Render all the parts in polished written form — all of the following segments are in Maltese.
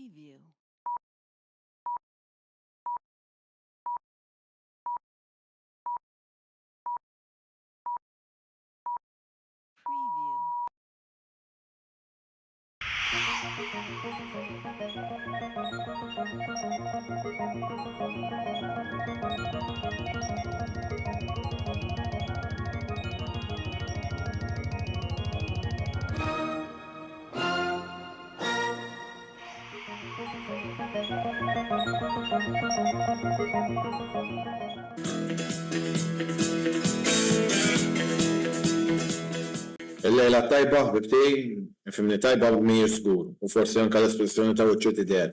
Preview. Preview. Il-lejla tajba ħbibtej, fimni tajba b'mir żgur, u forsi anke l-espressjoni ta' wiċċu tidher.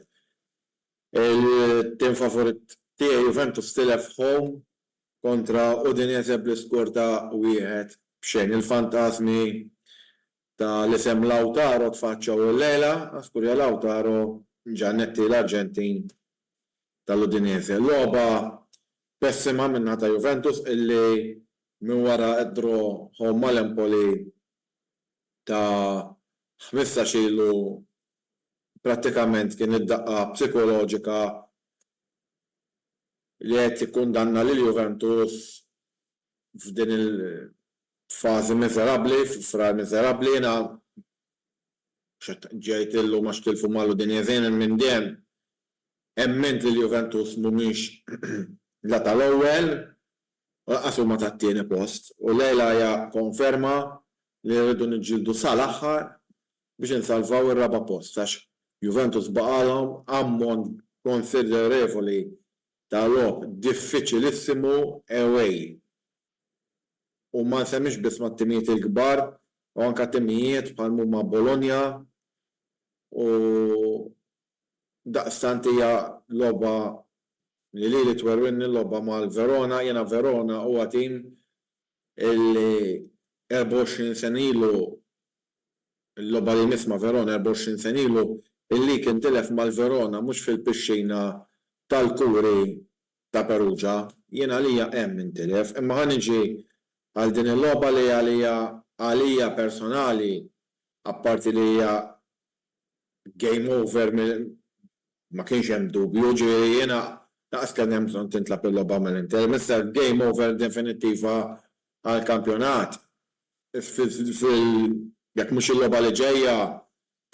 Il-tim favorit tiegħi Juventus tilef home kontra Udinese bl-iskur ta' 1-0. Il-fantasmi ta' l-isem Lautaro tfaċċaw il-lejla, askurja Lautaro ġannetti l-Arġentin tal-Udinese. Logħba pessima minna ta' Juventus illi minn wara id-draw home mal-Empoli ta' 15 ilu prattikament kien id-daqqa psikoloġika li qed jikkundanna lil Juventus f'din il-fażi miżerabbli, f'frar miżerabbli, jiena ġejt illu ma xtilfu mal-Udinese minn dejjem emment li l-Juventus mhumiex la tal-ewwel u laqqas huma tat-tieni post. U lejla hija konferma li rridu niġġieldu sal-aħħar biex insalvaw ir-raba' post għax Juventus baqalhom ammont konsiderevoli ta' logħob diffiċilissimu away. U ma nsemmix biss mat-timijiet il-kbar u anke timijiet bħal huma Bologna u daqstant hija logħba li twerwinni l-logħba mal-Verona, jiena Verona huwa tim illi 24 sen ilu l-logħba li nisma' Verona 24 sen ilu illi kien tilef mal-Verona mhux fil-pixxina tal-kuri ta' Perugia, jiena għalija hemm intilef, imma ħa niġi għal din il-logħba li għalija personali apparti li hija game over ma kienx hemm dubju, ġifieri jiena laqas kien hemm bżonn tintlab il-logħba mill-Inter, issa game over definittiva għall-kampjonat. Jekk mhux il-logħba li ġejja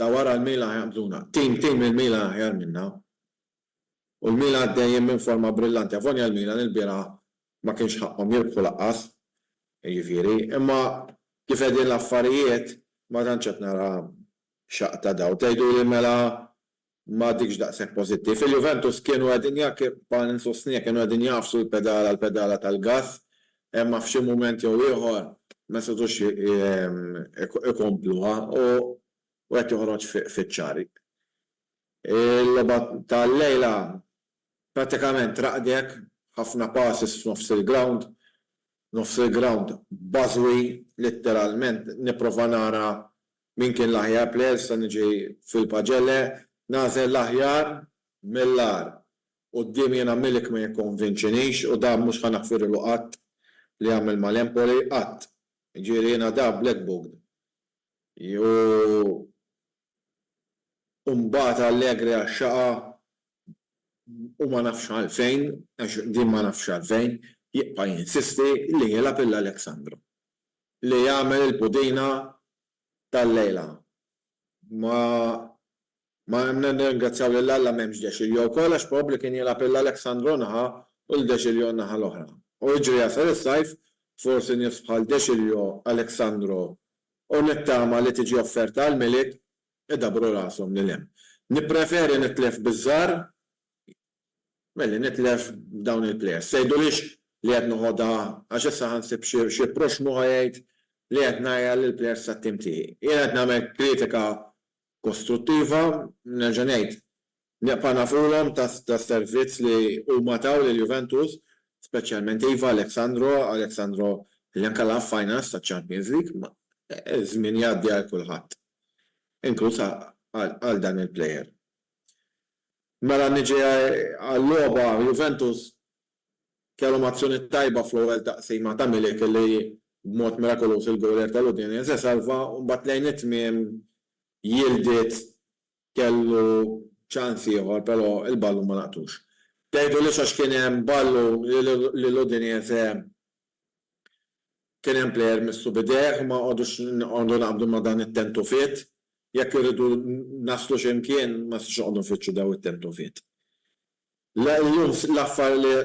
ta' wara l-Milan ħabżuna. Tim il-Milan aħjar minna. U l-Milan dejjem minn forma brillanti. Avonja l-Milan il-bieraħ ma kienx ħaqhom jirbħu laqqas. Jiġifieri, imma kif qegħdin l-affarijiet ma tantx qed nara xaq ta' daw. Tgħidu li mela ma dikx daqshekk pożittiv. Il-Juventus kienu qegħdin bħal insostnija kienu qegħdin jafsu l-pedala tal-gass, imma f'xi mument jew ieħor ma setgħux ikompluha u qed joħroġ fiċ-ċari. Il-logħba tal-lejla prattikament raqdek ħafna passes f'nofs il-ground bażwi litteralment nipprova nara min kien l-aħjar plejer sa niġi fil-paġelle nażel l-aħjar mill-ar quddiem jiena Milik ma jikkonvinċinix u dan mhux ħanaħfirlu qatt li għamel mal-Empoli qatt. Ġieri jiena da black book. U mbagħad Allegri għax-xaqa u ma nafx għalfejn, għax din ma nafx għalfejn, jibqa' jinsisti li jilgħab il-Alexandro. Li jagħmel il-pudina tal-lejla. Ma nirringrazzjaw lil Alla m'hemmx Dexilio wkoll għax probabbli kien jilgħab il-Alexandro naħa u l-Dexilio naħa l-oħra. U jiġri jasal is-sajf forsi nies bħal Dexilio, Alexandro u nittama li tiġi offerta għal Milik idabru rashom lil hemm. Nippreferi nitlef biż-żgħar milli nitlef dawn il-plejers. Sejdu li qed noħodha għax issa ħansib xi proxmu jgħid li qed ngħajja lill-plejers tat-tim tiegħi. Jien qed nagħmel kritika kostruttiva, nerġa' ngħid nibqa' nafulhom tas-servizz li huma taw lil Juventus, speċjalment iva Alexandro li anke laf finals ta' Champions League, ma żmien jgħaddi għal kulħadd. Inkluż għal dan il-plejer. Mela niġi għall-logħba Juventus kellhom azzjoni tajba fl-ewwel taqsima ta' Milik li b'mod mirakolus il-goler tal-Udinese salva u mbagħad lejn it-tmiem jildiet kellu ċans ieħor, però il-ballu ma naqtux. Tgħidu li għax kien hemm ballu li l-Udinese kien hemm plejer missu bideħ ma qogħdu naqbdu ma dan it-tentu fit, jekk irridu naslu x'imkien ma stix noqogħdu nfittxu daw it-tentu fit.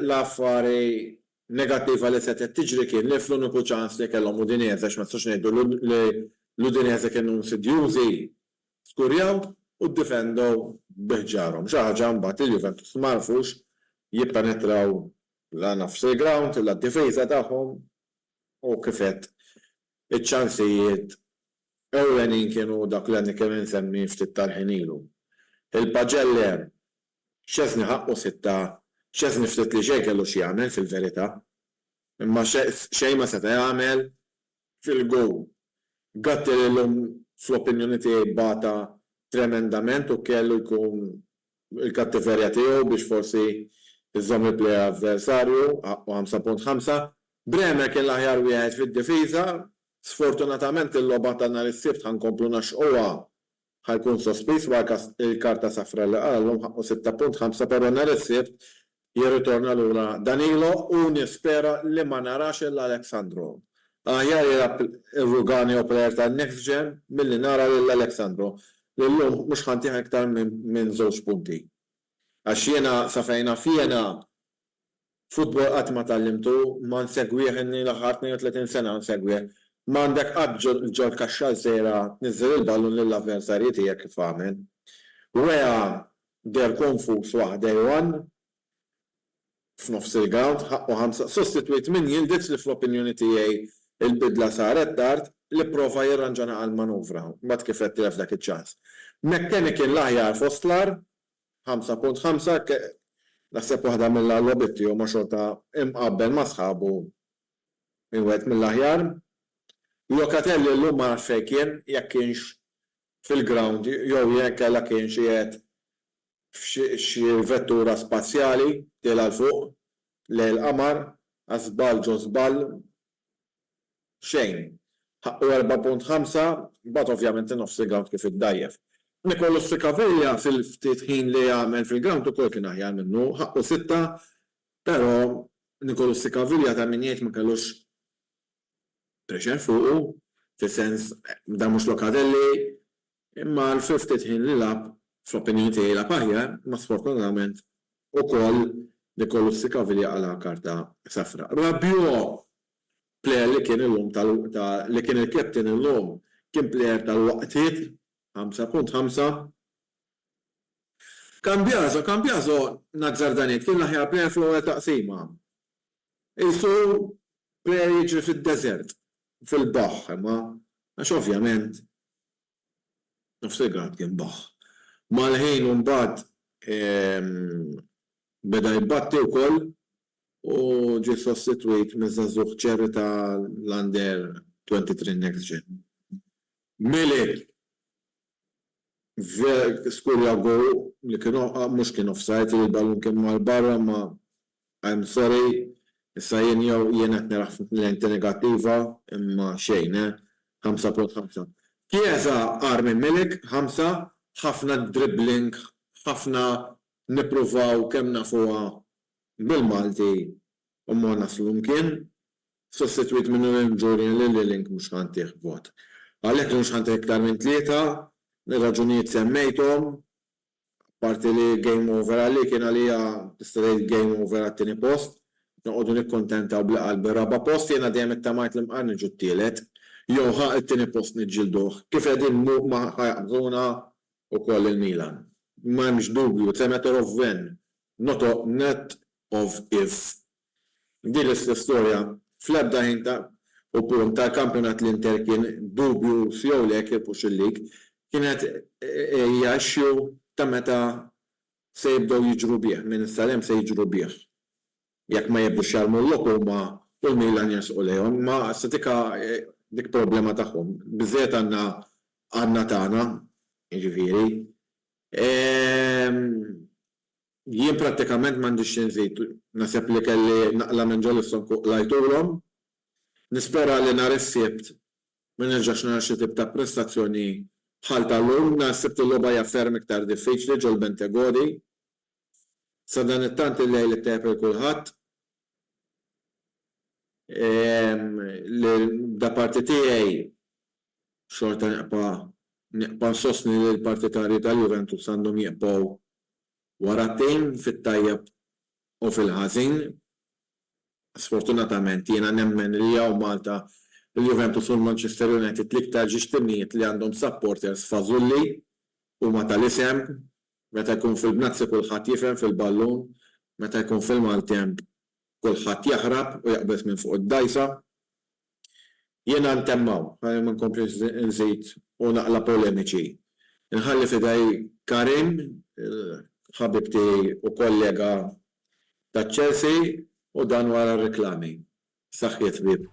L-affari negattiva li setgħet tiġri kien li fl-uniku ċans li kellhom Udinese għax ma nistax ngħidu li l-Udinese kienu insidjużi skurjaw u ddifendew biħġarhom. Xi ħaġa mbagħad il-Juventus ma rfux jippenetraw la nofs il-ground, la d-difiża tagħhom u kifet iċ-ċansijiet ewlenin kienu dak li għandi kemm insemmi ftit tal-ħin ilu. Il-Paġeller x'eżni ħaqqu sitta, x'eżni ftit li xejn kellu xi jagħmel fil-verità, imma xejn ma seta' jagħmel fil-gowl. Gatti lilhom fl-opinjoni tiegħi bata tremendament u kellu jkun il-kattiverja tiegħu biex forsi iżomm il-plej avversarju ħaqqu 5.5. Bremer kien l-aħjar wieħed fid-difiża, sfortunatament il-logħba ta' nhar is-sibt ħankomplu naxquha ħajkun sospiż wara il-karta safra li qalhom ħaqqu 6.5 però nhar is-sibt jirritorna lura Danilo u nispera li ma narax l-Alexandro. Aħjar jilgħab ir-Rugani u plejer tan-next gen milli nara lill-Alexandro. Lillum mhux ħantih iktar minn żewġ punti. Għax jiena sa fejna fjena futbol qatt ma tallimtu, ma nsegwih inni l-aħħar 32 sena nsegwih. M'għandek qatt ġol kaxxa żgħira tniżżel il-ballun lill-avversarji tiegħek kif għamel. Wea der konfus waħda jwan f'nofs il-ground ħaqqu 5 sostitwit min jildiz li fl-opinjoni tiegħi il-bidla saret tard li prova jirranġana għal-manuvra, mbagħad kif qed tilef dak iċ-ċans. McKennie kien l-aħjar Fostlar 5.5 naħseb waħda mill-logħbiet tiegħu ma' xorta imqabbel ma' sħabu wieħed mill-aħjar. Locatelli llum ma nafx fejn kien jekk kienx fil-ground jew jekk kellha kien xi qed f'xi vettura spazjali tilha l fuq lejn il-qamar għażbal ġo żball xejn. Ħaqqu 4.5 bad ovvjament nofs il-ground kif iddajjef. Nikollu Sikavilla fil-ftit ħin li jagħmel fil-ground ukoll kien aħjar minnu, ħaqqu 6, però Nikollu Sikavilla ta' min jgħid ma kellux pressure fuqu, fis-sens dan mhux Locatelli, imma l-ftit ħin li lab fl-opinjoni tiegħi lab aħjar, ma sfortunatament ukoll Nikollu Sikavilla għala karta safra. Rabiot plejer li kien illum li kien il-kapten illum kien plejer tal-waqtiet 5.5. Cambiaso Nazzardaniet kien l-aħjar plejer fl-ewwel taqsima. Isu plejer jiġri fid-deżert, fil-baħħ, imma għax ovvjament nofs il-ground kien baħħ. Mal-ħin mbagħad beda jibbatti wkoll u ġie sostitwit miż-żagħżugħ ċerri tal-Under 23 Next Gen. Milik skurja gow li kienu mhux kien offside li l-ballun kien mal-barra ma I'm sorry issa jien qed niraħ l-enti negattiva imma xejn 5.5. Chiesa armi Milik 5 ħafna dribbling, ħafna nippruvaw kemm nafuha bil-Malti u ma naslu mkien sostitwit minnu l-Ġurien li l-link mhux ħantih vot. Għalhekk mhux ħantih iktar minn 3, ir-raġunijiet semmejthom, parti li game over għalli kien għalija tista' tgħid game over għat-tieni post, noqogħdu nikkontentaw bl-qalb ir-raba' post jiena dejjem ittamajt li mqar niġu t-tielet, jew ħaq it-tieni post niġġielduh. Kif qegħdin ma ħajaqbżuna wkoll il-Milan. M'hemmx dubju, it's a matter of when, not of if. Din l-istorja fl-ebda ħin u punt tal-kampjonat l-Inter kien dubju jew le jirbux il-lig kienet jaxxu ta' meta se jibdew jiġru bih, minn is-salem se jiġru bih. Jekk ma jibdux jarmu l-lok huma u l-Milan jersqu lejhom, ma statika dik problema tagħhom. Biżżejjed għandna tagħna, jiġifieri. Jien prattikament m'għandix xi nżid, naħseb li kelli naqla minn ġolison lajtulhom. Nispera li nhar is-sibt ma nerġax nara xi tip ta' prestazzjoni bħal tal-lum naħseb il-logħba hija ferm iktar diffiċli ġol Bentegodi. Sa dan it-tant il-lejl it-tepel kulħadd. Da parti tiegħi xorta neqpa' nsostni li l-partitarji tal-Juventus għandhom jibqgħu wara t-tim fit-tajjeb u fil-ħażin. Sfortunatament jiena nemmen li jew Malta il-Juventus u l-Manchester United l-iktar ġixtimijiet li għandhom supporters fażulli huma tal-isem, meta jkun fil-bnazzi kulħadd jifhem fil-ballun, meta jkun fil-maltemp kulħadd jaħrab u jaqbes minn fuq id-dajsa. Jiena ntemmaw, ħalli ma nkomplix nżid u naqla polemiċi. Inħalli fidej Karim, ħabib tiegħi u kollega ta' Chelsea u dan wara r-reklami. Saħħiet bib.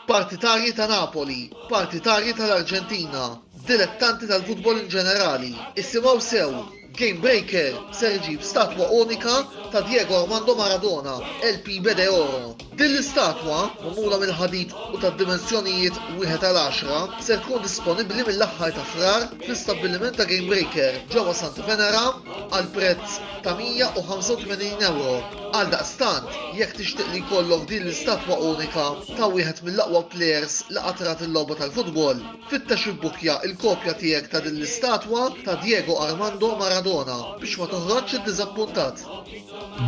Partitarji ta' Napoli, partitarji tal-Arġentina, dilettanti tal-futbol in ġenerali, issimgħu sew, Game Breaker ser iġib statwa unika ta' Diego Armando Maradona, LP Bede Oro. Din l-istatwa, magħmula mill-ħadid u tad-dimensjonijiet 1:10, ser tkun disponibbli mill-aħħar ta' frar fl-istabbiliment ta' Game Breaker ġewwa Santa Venera għal prezz ta' €185. Għal daqstant, jekk tixtieq li jkollok din l-istatwa unika ta' wieħed mill-aqwa players li qatrat il-logħba tal-futbol, fittex ibbukja il-kopja tiegħek ta' din l-istatwa ta' Diego Armando Maradona biex ma toħroġx iddiżappuntat.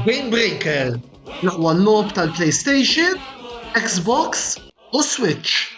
Game Breaker, l-aqwa logħob tal-PlayStation, Xbox u Switch.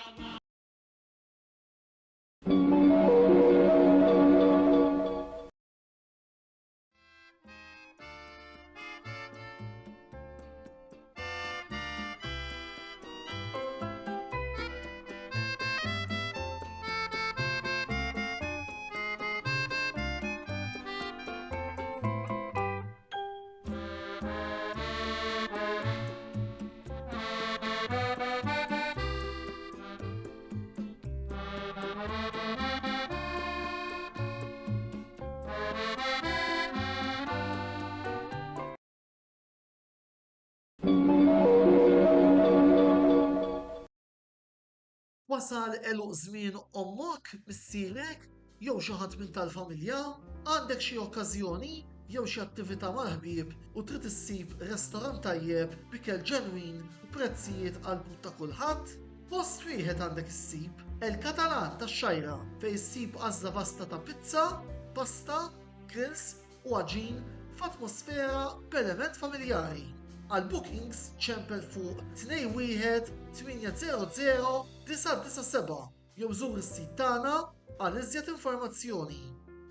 Wasal eluq żmien ommok, missierek, jew xi ħadd minn tal-familja, għandek xi okkażjoni jew xi attività mal-ħbieb u trid issib restorant tajjeb b'ikel ġenwin u prezzijiet qalbu ta' kulħadd? Post wieħed għandek issib El Catalan tax-Xajra fejn issib għażla vasta ta' pizza, pasta, grills u aġin f'atmosfera b'element familjari. Għal bookings ċempel fuq 21 800 997 jew żur is-sit tagħna għal iżjed informazzjoni.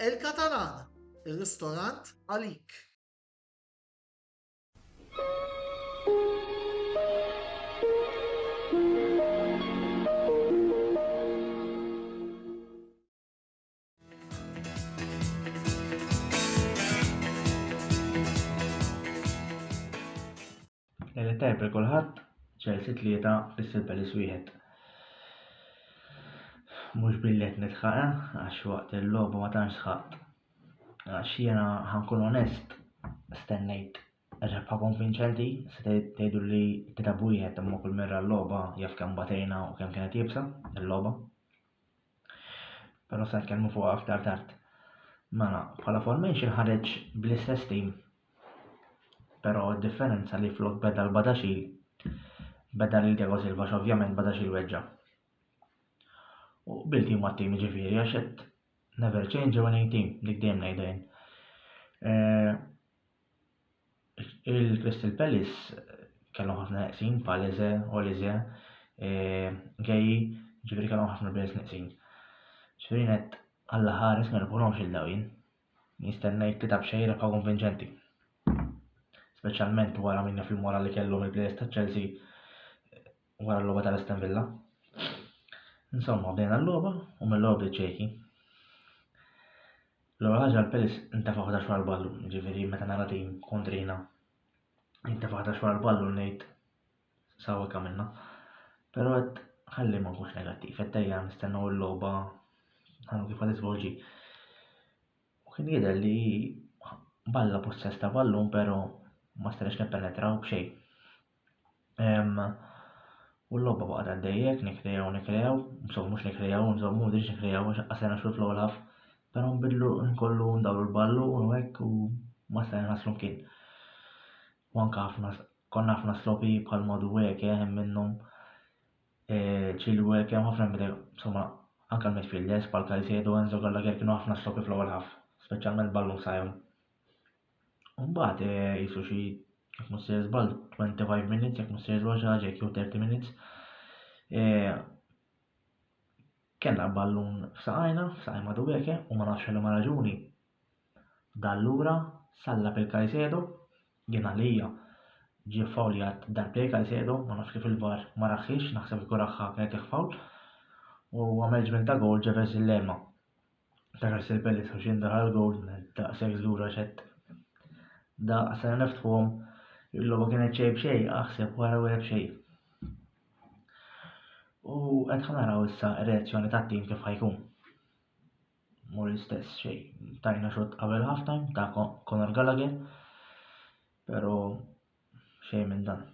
El Catalan, ir-ristorant għalik. L-tajb per kulħadd, Chelsea 3 Crystal Palace 1. Mhux billi qed nitħaqa għax waqt il-logħba ma tantx sħaqt. Għax jiena ħankun onest, stennejt rebħa konvinċenti se tgħidu li tita' wieħed imma kull mirra l-logħba jaf kemm batejna u kemm kienet jibsa il-logħba. Però se nitkellmu fuqha aktar tard. Mela, bħala formation ħareġ bl-istess tim. Però d-differenza li flok beda l-Badaxil, beda l-Diego Silva ovvjament Badaxil weġġa. U bil-tim għat-tim ġifieri għax qed never change when a team, dik dejjem ngħidha jien. Il-Crystal Palace kellhom ħafna neqsin bħal Olize, Gej, ġifieri kellhom ħafna players neqsin. Ġifieri qed alla ħares ma nkunhomx il-dawin. Nistennejt titgħab xejra bħal konvinċenti. Speċjalment wara minna fil-moral li kellhom il-players ta' Chelsea wara l-logħba tal-Aston Villa. Insomma, bdejna l-logħba u mill-logħba bdiet ċejki. L-ewwel ħaġa l-Palace intefa' 11 wara l-ballu, ġifieri meta nara tim kontrina intefa' 11 wara l-ballu ngħid sawwa għamilna. Pero qed ħalli ma nkunx negattiv, qed ejja nistennew il-logħba ħallu kif ħad isvolġi. U kien jidher li balla possess ta' ballun pero ma stajniex nippenetraw b'xejn. U l-logħba baqgħet għaddejja hekk nikreaw, mhux nikreaw, nżommu m'ridx nikreaw għax qasajna xut fl-ewwel ħaf, però nbidlu nkollu ndawru l-ballun u hekk u ma stajna naslu mkien. U anke konna ħafna slopi bħal Madueke hemm minnhom Chilwell hemm ħafna insomma anke l-midfielders bħal Caicedo, Enzo Gallagher kienu ħafna slopi fl-ewwel ħaf, speċjalment ballun sajhom. U mbagħad qisu xi jekk mhux se żball 25 minutes, jekk mhux se żball xi ħaġa jew 30 minutes. Kellna ballun f'saqajna Madueke u ma nafx liema raġuni. Dallura sallab il-Caicedo, jien għalija ġie fawljat darbtej Caicedo, ma nafx kif il-VAR ma raħħix, naħseb kieku raħħa kienet fawl. U għamel ġmien ta' gowl ġevers il-lema. Ta' Crystal Palace u xi ndaħal gowl daqshekk żgura x'għedt. Daqsa neftħuhom il-logħba kienet xejn b'xejn, aħseb wara wara b'xejn. U qed naraw issa r-reazzjoni tat-tim kif ħajkun. Mhu l-istess xejn. Tajna xogħol qabel halftime ta' Conor Gallagher, però xejn minn dan.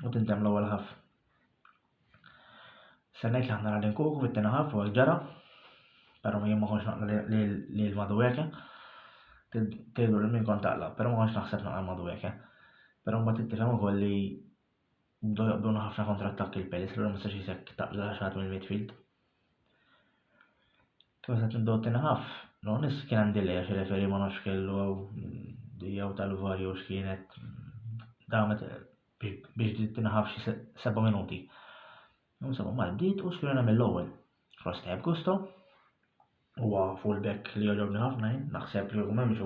U tintemm l-ewwel ħaf. Se ngħid li aħna ra l-inkuku fit-tieni ħaf u hekk ġara, però jien ma kontx naqla lil Madueke. Tgħidu lil min kont taqla, però ma kontx naħseb naqla Madueke. Però mbagħad tittifhem ukoll li bdew jaqbduna ħafna kontra-attakk il-Palace, allura ma stax jisek taqla xagħat mill-midfield. Kif qed nibdew t-tieni ħaf, l-onis kien hemm delay għax ir-referi ma nafx kellu jew tal-VAR jew x'kienet damet biex t-tieni ħaf xi 7 minuti. Insomma ma bdiet u xkien mill-ewwel. Frostab Gusto huwa fullback li jogħġobni ħafna jien, naħseb li jkun hemmx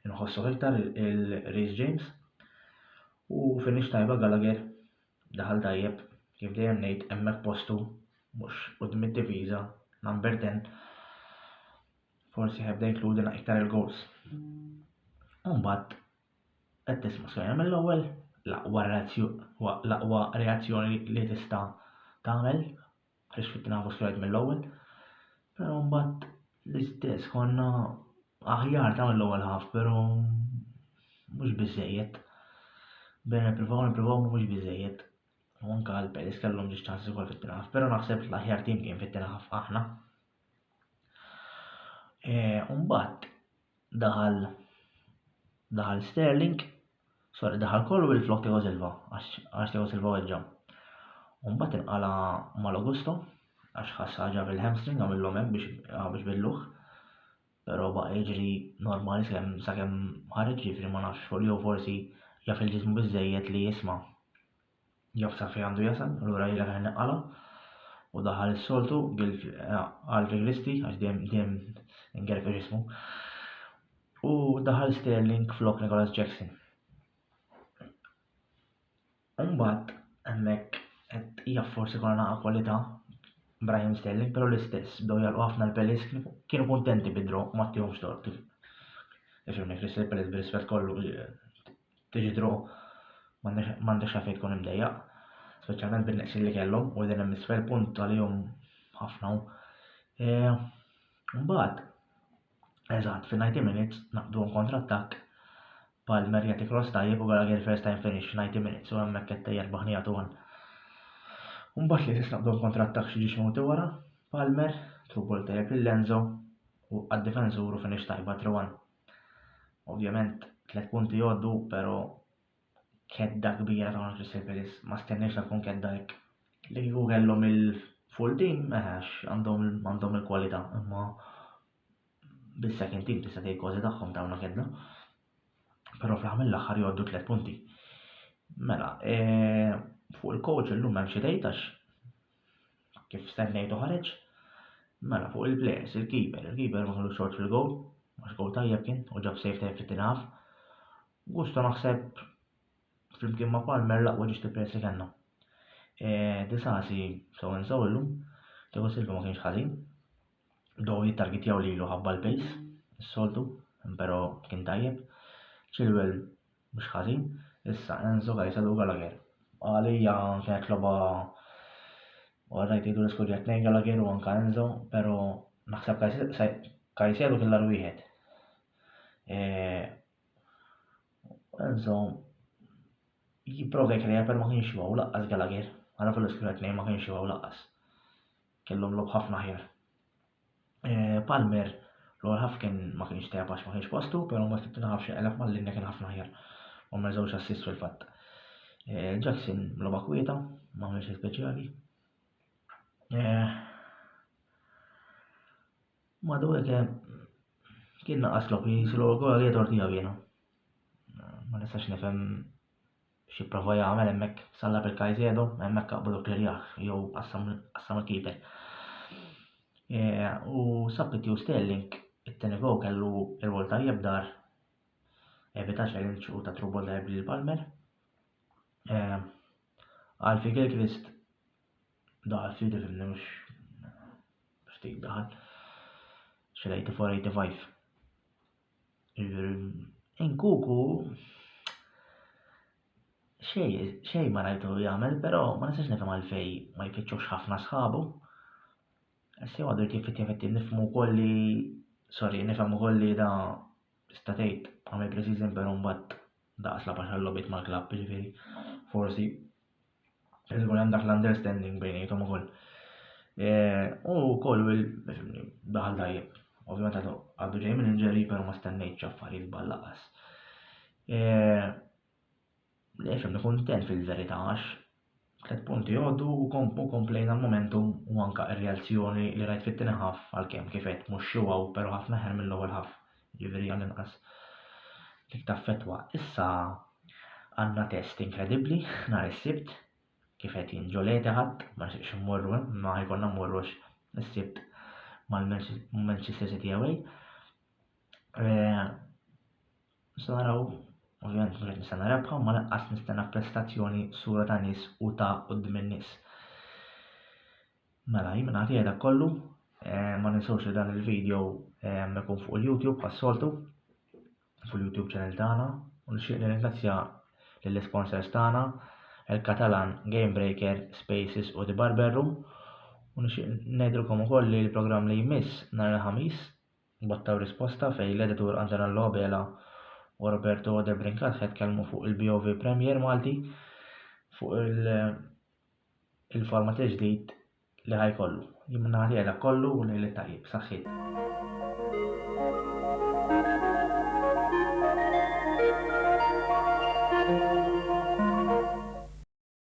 inħossu iktar il-Reece James. U finix tajba Gallagher daħal tajjeb kif dejjem ngħid hemmhekk postu mhux quddiem id-diviża number 10. Forsi ħebda jinkludina iktar il-goals. U mbagħad qed tisma' skajja mill-ewwel l-aqwa reazzjoni li tista' tagħmel għaliex fit-tieni ħaf skajja mill-ewwel. Però mbagħad l-istess konna aħjar tagħmel l-ewwel ħaf, però mhux biżżejjed. Bejn nippruvaw mhux biżżejjed. U anke l-Palace kellhom ġi ċansi wkoll fit-tieni ħaf, però naħseb l-aħjar tim kien fit-tieni ħaf aħna. U mbagħad daħal Sterling, daħal Colwill flok Thiago Silva għax Thiago Silva weġġa'. U mbagħad inqala Malo Gusto għax ħass ħaġa fil-hamstring għamilhom hekk biex billuh. Però baqa' jiġri normali sakemm ħareġ ġifri ma nafx jew forsi jaf il-ġismu biżżejjed li jisma' jaf sa fejn għandu jasal, allura jilha kien neqqala u daħal is-soltu Alfie Christie għax dejjem ingerfex ismu. U daħal Sterling flok Nicholas Jackson. Mbagħad hemmhekk qed hija forsi kollha naqa' kwalità Brahim Sterling, però l-istess bdew jalqu ħafna l-Palace kienu kuntenti bid-draw ma ttihomx tort. Ifhimni Crystal Palace bir-rispett kollu tiġi draw m'għandekx għalfejn tkun imdejjaq, speċjalment bin-neqsin li kellhom u din hemm isfel punt għalihom ħafna. Mbagħad eżatt fi-90 minutes naqbduhom kontra-attakk Palmer jagħti cross tajjeb u Gallagher first time finish 90 minutes u hemmhekk qed tejjer baħnija tuħan. Mbagħad li tisnaqbduhom kontra-attakk xi ġiex minuti wara, Palmer trubol tajjeb lil-Enzo u għad-difensur u finish tajba 3-1. Ovvjament 3 punti jgħoddu, però kedda kbira ta' Crystal Palace, ma stennex li tkun kedda hekk. Li kieku kellhom il-full team meħax għandhom il-kwalità, imma bis-second team tista' tgħid kważi tagħhom tagħmlu kedda. Però fl-aħħar mill-aħħar jgħoddu 3 punti. Mela, fuq il-coach illum hemm xi tgħid għax kif stennejtu ħareġ. Mela fuq il-players, il-keeper ma kellux xogħol fil-gowl, għax gowl tajjeb kien u ġab save tajjeb fit-tieni ħaf. Gusto naħseb flimkien ma' Palmer l-aqwa ġiex il-players li kellna. Disasi sew illum, Thiago Silva ma kienx ħażin. Bdew jittargetjaw lilu ħabba l-pace, is-soltu, però kien tajjeb. Chilwell mhux ħażin, issa Enzo Caicedo u Gallagher. għalija kienet logħba rajt jgħidu l-iskurja tnejn Gallagher u anke Enzo, però naħseb Caicedo kien l wieħed. Enzo jipprova jkreja per ma kienx jibgħu laqqas Gallagher, għara fil-iskurja tnejn ma kienx jibgħu laqqas. Kellhom lob ħafna ħjar. Palmer l-ewwel ħaf kien ma kienx tajjeb għax ma kienx postu, però ma tibtina ħafx elef mal-linja kien ħafna ħjar. U ma żewġ assist fil-fatt. Jackson logħba kwieta, ma għamilx speċjali. Madu kien naqqas lobi jisilu għol jgħidur tija viena. Ma nistax nifhem xi prova jagħmel hemmhekk salla bil-Caicedo, hemmhekk qaqbadu klerjaħ jew qassam il-keeper. U Sappiti u Sterling it-tieni gowl kellu r-rwol tajjeb dar evitax għal ta' trubol tajjeb lil Palmer. Alfie Gilchrist daħal fidi fimni mhux tik daħal xi 84-85. Nkuku xejn ma rajtu jagħmel, però ma nistax nifhem għalfejn ma jfittxux ħafna sħabu. Sew għadu effettivament nifhmu ukoll li da statejt għamel pre-season però mbagħad daqs la paxa l-lobit mal-klabb, ġifieri forsi jkun hemm dak l-understanding bejniethom ukoll. U Colwell daħal tajjeb. Ovvjament għadu ġej minn injury però ma stennejtx affarijiet ballaqas. Nifhem kuntent fil-verità għax 3 punti għoddu u komplejna l-momentum u anka ir-reazzjoni li rajt fit-tieni ħaf għalkemm kif qed mhux xi wow però ħafna ħer mill-ewwel ħaf. Ġifieri għall-inqas dik taffettwa. Issa għandna test inkredibbli nhar is-Sibt kif qed jinġoleti ħadd ma nixtieqx immorru ma ħajkonna mmorrux is-Sibt mal-Manchester City away. Nista' naraw ovvjament mhux qed nistenna rebħa ma lanqas nistenna prestazzjoni sura ta' nies u ta' quddiem in-nies. Mela jien nagħti dak kollu, ma ninsewx li dan il-video ikun fuq il-YouTube għas-soltu, fuq il-YouTube channel tagħna u nixtieq nirringrazzja lill-sponsors tagħna il-Catalan Game Breaker, Spaces u The Barber Room u nixtieq ngħidilkom ukoll li l-programm li jmiss nhar il-ħamis bottaw risposta fejn l-editur Antonello Bela u Roberto De Brincat tkellmu fuq il-BOV Premier Malti fuq il-format ġdid li ħajkollu. Jien nagħti dak kollu u lejl tajjeb saħħit.